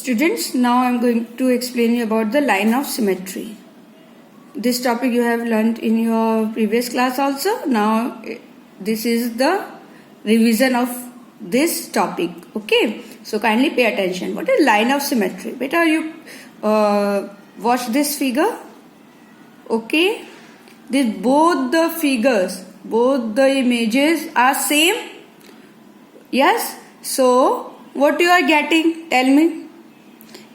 Students, now I am going to explain you about the line of symmetry. This topic you have learnt in your previous class also. Now this is the revision of this topic. Okay, so kindly pay attention. What is line of symmetry? Beta, you watch this figure. Okay, both the figures, both the images are same. Yes, so what you are getting? Tell me.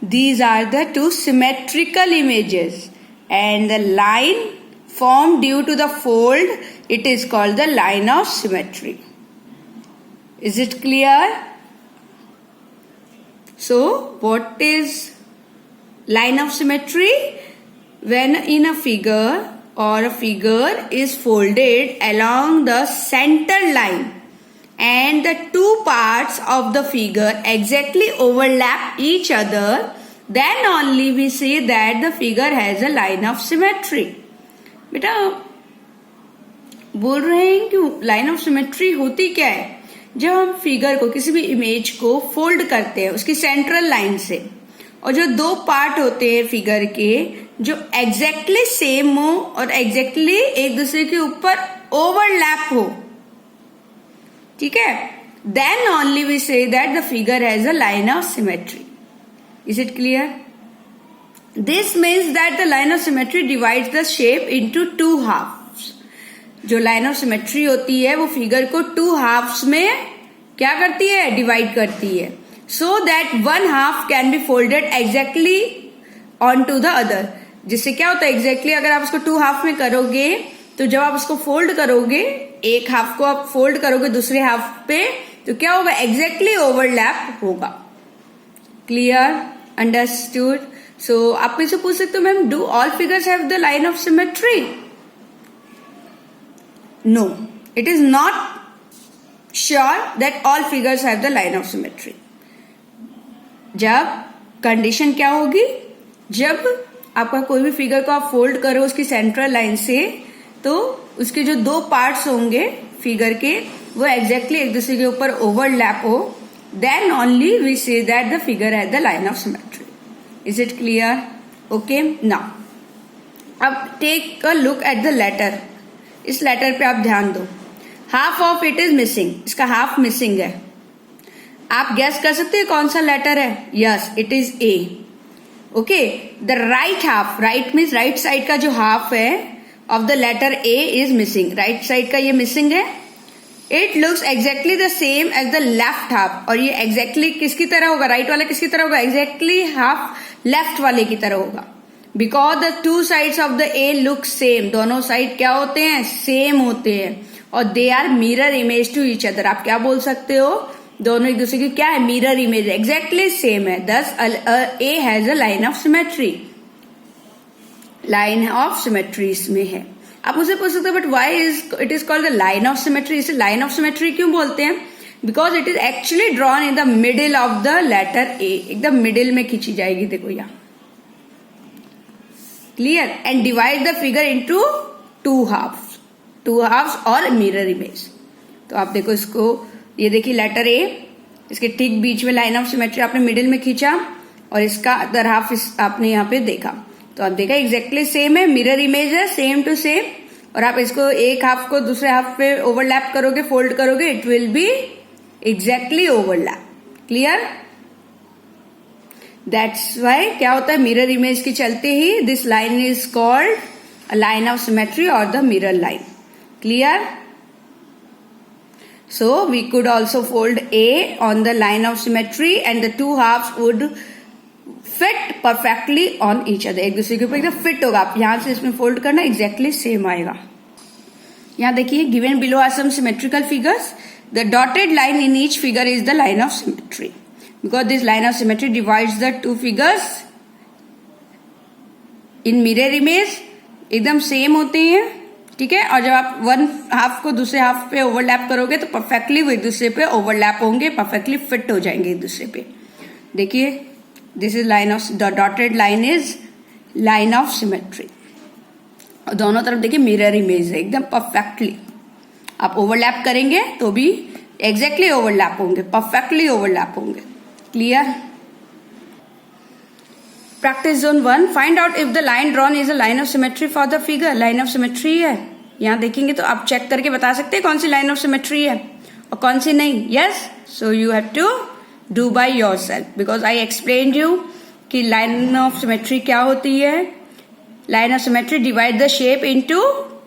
These are the two symmetrical images, and the line formed due to the fold, it is called the line of symmetry. Is it clear? So what is line of symmetry? When in a figure or a figure is folded along the center line and the two parts of the figure exactly overlap each other, then only we say that the figure has a line of symmetry. बेटा बोल रहे हैं कि line of symmetry होती क्या है? जब हम फिगर को, किसी भी इमेज को फोल्ड करते हैं उसकी सेंट्रल लाइन से, और जो दो पार्ट होते हैं फिगर के जो एग्जैक्टली सेम हो और एग्जैक्टली एक दूसरे के ऊपर ओवरलैप हो, ठीक है, then only we say that the figure has a line of symmetry. Is it clear? This means that the line of symmetry divides the shape into two halves. जो line of symmetry होती है वो figure को two halves में क्या करती है? Divide करती है, so that one half can be folded exactly onto the other. जिससे क्या होता है? exactly अगर आप उसको two half में करोगे तो जब आप उसको फोल्ड करोगे, एक हाफ को आप फोल्ड करोगे दूसरे हाफ पे, तो क्या होगा? एग्जैक्टली ओवरलैप होगा. क्लियर? अंडरस्टूड? सो आप मुझसे पूछ सकते हो, ma'am do all figures have the line of symmetry? No, it is not sure that all figures have the line of symmetry. जब कंडीशन क्या होगी? जब आपका कोई भी फिगर को आप फोल्ड करो उसकी सेंट्रल लाइन से, तो उसके जो दो पार्ट्स होंगे फिगर के वो एग्जैक्टली एक दूसरे के ऊपर ओवरलैप हो, then only we say that the figure has the line of symmetry. Is it clear? Okay, now अब take a look at the letter. इस लेटर पे आप ध्यान दो. Half of it is missing. इसका हाफ मिसिंग है. आप gas कर सकते हैं कौन सा लेटर है? Yes, it is a. Okay, the right half, right means right side का जो हाफ है of the letter A is missing. Right side का ये मिसिंग है. It looks exactly the same as the left half. और ये exactly किसकी तरह होगा? राइट वाला किसकी तरह होगा? Exactly हाफ लेफ्ट वाले की तरह होगा. Because the two sides of the A look same. दोनों साइड क्या होते हैं? सेम होते हैं, और they are mirror image to each other. आप क्या बोल सकते हो? दोनों एक दूसरे की क्या है? Mirror image. एग्जैक्टली सेम है. Thus A has a line of symmetry. Line of symmetry इसमें है. आप मुझे पूछ सकते हो, but why it is called the line of symmetry? इसे लाइन ऑफ सिमेट्री क्यों बोलते हैं? Because it is actually drawn in the middle of the letter A. एकदम मिडिल में खींची जाएगी. देखो यहाँ. Clear? And divide the figure into two halves और मिरर इमेज. तो आप देखो इसको, ये देखिए लेटर ए, इसके ठीक बीच में लाइन ऑफ सिमेट्री आपने मिडिल में खींचा, और इसका अदर हाफ आपने यहाँ पे देखा, तो आप देखा एग्जैक्टली सेम है. मिरर इमेज है, सेम टू सेम. और आप इसको एक हाफ को दूसरे हाफ पे ओवरलैप करोगे, फोल्ड करोगे, it will be exactly overlap. Clear? That's why क्या होता है? मिरर इमेज के चलते ही this line is called a line of symmetry और the mirror line. Clear? So we could also fold a on the line of symmetry and the two halves would fit perfectly on each other. एक दूसरे के ऊपर एकदम fit होगा. आप यहां से इसमें फोल्ड करना, एग्जैक्टली सेम आएगा. यहां देखिए, given below are some symmetrical figures. The dotted line in each figure is the line of symmetry. Because this line of symmetry divides the two figures in mirror image. एकदम same होते हैं, ठीक है. और जब आप वन हाफ को दूसरे हाफ पे ओवरलैप करोगे तो परफेक्टली वो एक दूसरे पे ओवरलैप होंगे, परफेक्टली फिट हो जाएंगे एक दूसरे पे. देखिए, this is line of, the dotted line is line of symmetry. और दोनों तरफ देखिए मिरर इमेज है, एकदम परफेक्टली. आप ओवरलैप करेंगे तो भी एग्जैक्टली ओवरलैप होंगे, परफेक्टली ओवरलैप होंगे. Clear? practice zone 1. Find out if the line drawn is a line of symmetry for the figure. Line of symmetry है, यहाँ देखेंगे तो आप चेक करके बता सकते हैं कौन सी line of symmetry है और कौन सी नहीं. Yes, so you have to do by yourself because I explained you कि line of symmetry क्या होती है. Line of symmetry divide the shape into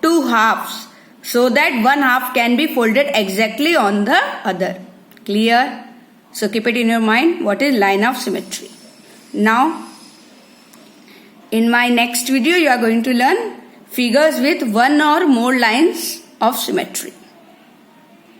two halves so that one half can be folded exactly on the other. Clear? So keep it in your mind what is line of symmetry. Now in my next video you are going to learn figures with one or more lines of symmetry.